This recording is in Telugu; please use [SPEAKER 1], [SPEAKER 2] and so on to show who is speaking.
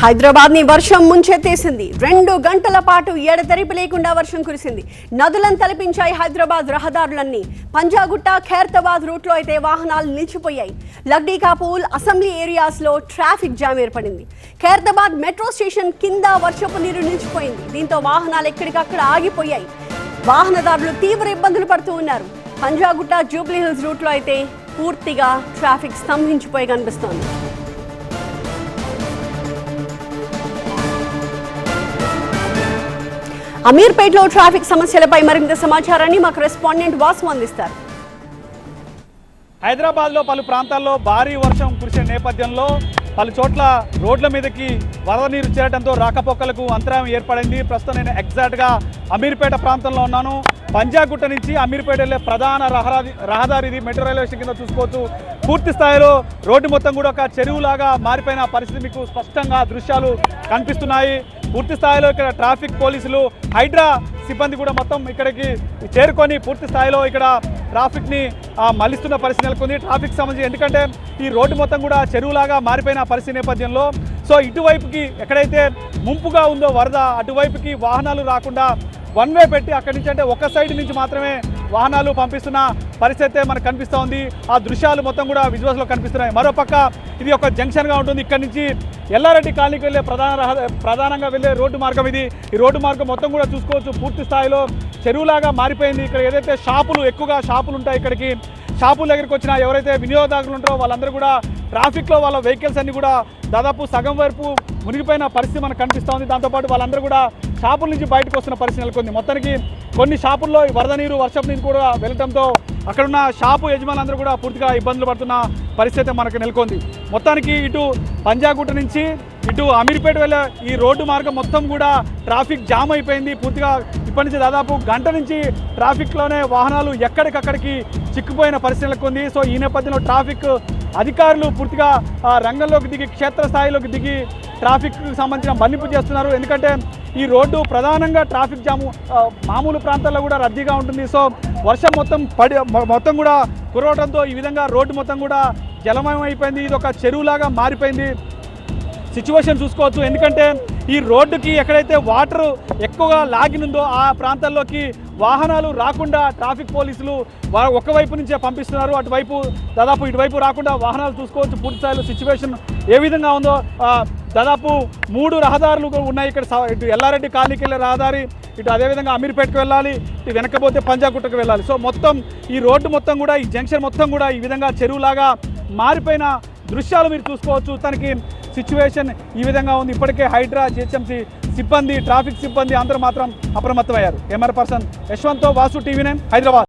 [SPEAKER 1] హైదరాబాద్ ని వర్షం ముంచెత్తేసింది. 2 గంటల పాటు ఎడతెరిపి లేకుండా వర్షం కురిసింది. నదులను తలపించాయి హైదరాబాద్ రహదారులన్నీ. పంజాగుట్ట ఖైరతాబాద్ రూట్లో అయితే వాహనాలు నిలిచిపోయాయి. లగ్డీ కాపూల్ అసెంబ్లీ ఏరియాస్ లో ట్రాఫిక్ జామ్ ఏర్పడింది. ఖైరతాబాద్ మెట్రో స్టేషన్ కింద వర్షపు నీరు నిలిచిపోయింది. దీంతో వాహనాలు ఎక్కడికక్కడ ఆగిపోయాయి. వాహనదారులు తీవ్ర ఇబ్బందులు పడుతూ ఉన్నారు. పంజాగుట్ట జూబ్లీ హిల్స్ రూట్లో అయితే పూర్తిగా ట్రాఫిక్ స్తంభించిపోయి కనిపిస్తోంది. అమీర్పేటలో ట్రాఫిక్ సమస్యలపై మరింత సమాచారాన్ని మా కరెస్పాండెంట్ వాసు అందిస్తారు.
[SPEAKER 2] హైదరాబాద్లో పలు ప్రాంతాల్లో భారీ వర్షం కురిసే నేపథ్యంలో పలు చోట్ల రోడ్ల మీదకి వరద నీరు చేరడంతో రాకపోకలకు అంతరాయం ఏర్పడింది. ప్రస్తుతం నేను ఎగ్జాక్ట్గా అమీర్పేట ప్రాంతంలో ఉన్నాను. పంజాగుట్ట నుంచి అమీర్పేట వెళ్ళే ప్రధాన రహదారి ఇది. మెట్రో రైల్వే స్టేషన్ కింద చూసుకోవచ్చు. పూర్తి స్థాయిలో రోడ్డు మొత్తం కూడా ఒక చెరువులాగా మారిపోయిన పరిస్థితి మీకు స్పష్టంగా దృశ్యాలు కనిపిస్తున్నాయి. పూర్తి స్థాయిలో ఇక్కడ ట్రాఫిక్ పోలీసులు, హైడ్రా సిబ్బంది కూడా మొత్తం ఇక్కడికి చేరుకొని పూర్తి స్థాయిలో ఇక్కడ ట్రాఫిక్ని మళ్లిస్తున్న పరిస్థితి నెలకొంది. ట్రాఫిక్ సంబంధించి ఎందుకంటే ఈ రోడ్డు మొత్తం కూడా చెరువులాగా మారిపోయిన పరిస్థితి నేపథ్యంలో సో ఇటువైపుకి ఎక్కడైతే ముంపుగా ఉందో వరద, అటువైపుకి వాహనాలు రాకుండా వన్ వే పెట్టి అక్కడి నుంచి అంటే ఒక సైడ్ నుంచి మాత్రమే వాహనాలు పంపిస్తున్న పరిస్థితి మనకు కనిపిస్తూ ఉంది. ఆ దృశ్యాలు మొత్తం కూడా విజువల్స్లో కనిపిస్తున్నాయి. మరోపక్క ఇది ఒక జంక్షన్గా ఉంటుంది. ఇక్కడ నుంచి ఎల్లారెడ్డి కాలనీకి వెళ్ళే ప్రధానంగా వెళ్ళే రోడ్డు మార్గం ఇది. ఈ రోడ్డు మార్గం మొత్తం కూడా చూసుకోవచ్చు పూర్తి స్థాయిలో చెరువులాగా మారిపోయింది. ఇక్కడ ఏదైతే ఎక్కువగా షాపులు ఉంటాయి, ఇక్కడికి షాపుల దగ్గరికి వచ్చిన ఎవరైతే వినియోగదారులు ఉంటారో వాళ్ళందరూ కూడా ట్రాఫిక్లో వాళ్ళ వెహికల్స్ అన్ని కూడా దాదాపు సగం వరకు మునిగిపోయిన పరిస్థితి మనకు కనిపిస్తోంది. దాంతోపాటు వాళ్ళందరూ కూడా షాపుల నుంచి బయటకు వస్తున్న పరిస్థితి నెలకొంది. మొత్తానికి కొన్ని షాపుల్లో వరద నీరు, వర్షపు నీరు కూడా వెళ్ళడంతో అక్కడున్న షాపు యజమానులందరూ కూడా పూర్తిగా ఇబ్బందులు పడుతున్న పరిస్థితి మనకు నెలకొంది. మొత్తానికి ఇటు పంజాగుట్ట నుంచి ఇటు అమీర్పేట వెళ్ళే ఈ రోడ్డు మార్గం మొత్తం కూడా ట్రాఫిక్ జామ్ అయిపోయింది. పూర్తిగా ఇప్పటి నుంచి దాదాపు గంట నుంచి ట్రాఫిక్లోనే వాహనాలు ఎక్కడికక్కడికి చిక్కుపోయిన పరిస్థితి నెలకొంది. సో ఈ నేపథ్యంలో ట్రాఫిక్ అధికారులు పూర్తిగా రంగంలోకి దిగి క్షేత్రస్థాయిలోకి దిగి ట్రాఫిక్కి సంబంధించిన మళ్లింపు చేస్తున్నారు. ఎందుకంటే ఈ రోడ్డు ప్రధానంగా ట్రాఫిక్ జాము మామూలు ప్రాంతాల్లో కూడా రద్దీగా ఉంటుంది. సో వర్షం మొత్తం కూడా కురవడంతో ఈ విధంగా రోడ్డు మొత్తం కూడా జలమయం అయిపోయింది. ఇది ఒక చెరువులాగా మారిపోయింది సిచ్యువేషన్ చూసుకోవచ్చు. ఎందుకంటే ఈ రోడ్డుకి ఎక్కడైతే వాటర్ ఎక్కువగా లాగినుందో ఆ ప్రాంతాల్లోకి వాహనాలు రాకుండా ట్రాఫిక్ పోలీసులు ఒకవైపు నుంచే పంపిస్తున్నారు. దాదాపు ఇటువైపు రాకుండా వాహనాలు చూసుకోవచ్చు. పూర్తి స్థాయిలో సిచ్యువేషన్ ఏ విధంగా ఉందో. దాదాపు 3 రహదారులు ఉన్నాయి ఇక్కడ. ఇటు ఎల్లారెడ్డి కాలనీకి వెళ్ళే రహదారి, ఇటు అదేవిధంగా అమీర్పేటకు వెళ్ళాలి, ఇటు వెనకపోతే పంజాగుట్టకు వెళ్ళాలి. సో మొత్తం ఈ రోడ్డు మొత్తం కూడా, ఈ జంక్షన్ మొత్తం కూడా ఈ విధంగా చెరువులాగా మారిపోయిన దృశ్యాలు మీరు చూసుకోవచ్చు. తనకి సిచ్యువేషన్ ఈ విధంగా ఉంది. ఇప్పటికే హైడ్రా, జిహెచ్ఎంసీ సిబ్బంది, ట్రాఫిక్ సిబ్బంది అందరూ మాత్రం అప్రమత్తమయ్యారు. కెమెరా పర్సన్ యశ్వంత్తో వాసు, టీవీ9 హైదరాబాద్.